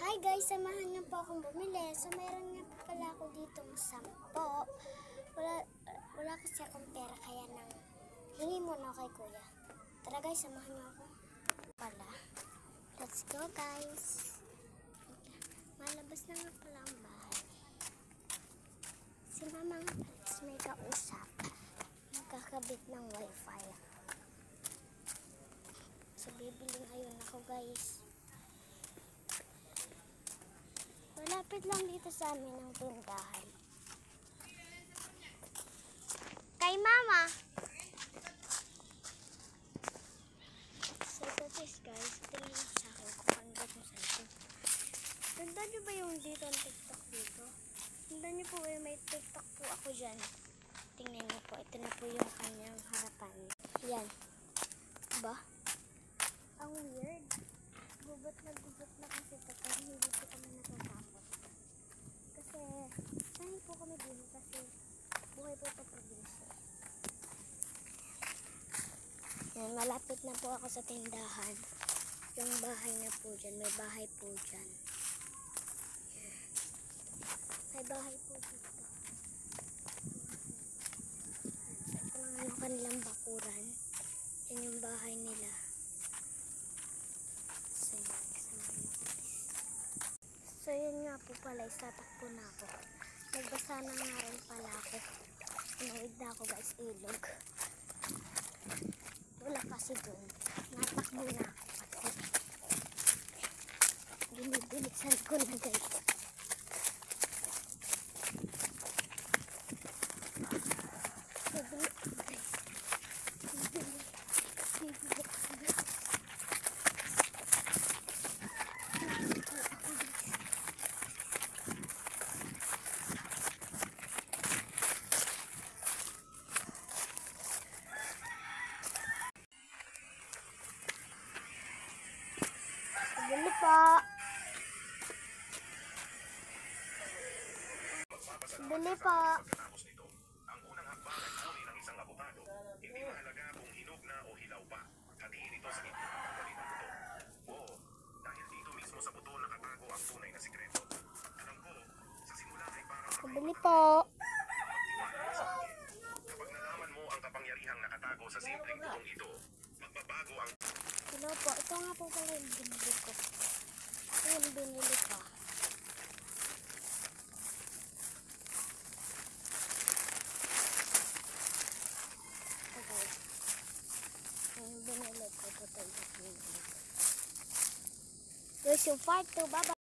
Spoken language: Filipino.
Hi guys, samahan niyo po akong bumili. So meron nga po pala ako dito ng 10. Wala kasi akong pera kaya nang hingi muna kay kuya. Tara guys, samahan niyo ako. Pala. Let's go guys. Malabas na nga pala ang bahay. Si mama nga pala may kausap. Magkakabit ng wifi. So bibiling ayun ako guys. Malapit lang dito sa amin ang tindahan. Kay mama! So this guys, tingnan nyo sa akin kung panggat mo sa ito. Tandaan nyo ba yung dito ang TikTok dito? Tandaan nyo po ba may TikTok po ako dyan? Tingnan nyo po, ito na po yung kanyang harapan. Yan. Diba? Ang weird. Gubat na kasi ito pero hindi po kami natatakot. Kasi sanay po kami din kasi buhay po ito probinsya. Yan, malapit na po ako sa tindahan. Yung bahay na po dyan, may bahay po dyan. May bahay po dito. Ito lang yung kanilang bakuran. Yan yung bahay nila. So yun nga po pala, tatakbo na ako. Nagbasa na nga rin pala ako. Pinawid na ako guys, ilog. Wala kasi dun. Natakbo na ako kasi. Binibilisan ko na guys. Bili po. Bili po. Ang unang hakbang ay kunin ng isang abogado. Hindi mahalaga kung hinog na o hilaw pa. Hatiin ito sa itlog at tanggalin ang buto. Oo, dahil dito mismo sa buto nakatago ang tunay na sikreto. Alam ko, sa simula ay parang Bili po. kapag nalaman mo ang kapangyarihang nakatago sa simpleng butong ito, magbabago ang... Hello po. Ito nga po pala yung binili ko. Ito yung binili ko. Okay. Yung binili ko. Ito yung binili ko. There's yung part 2. Bye-bye.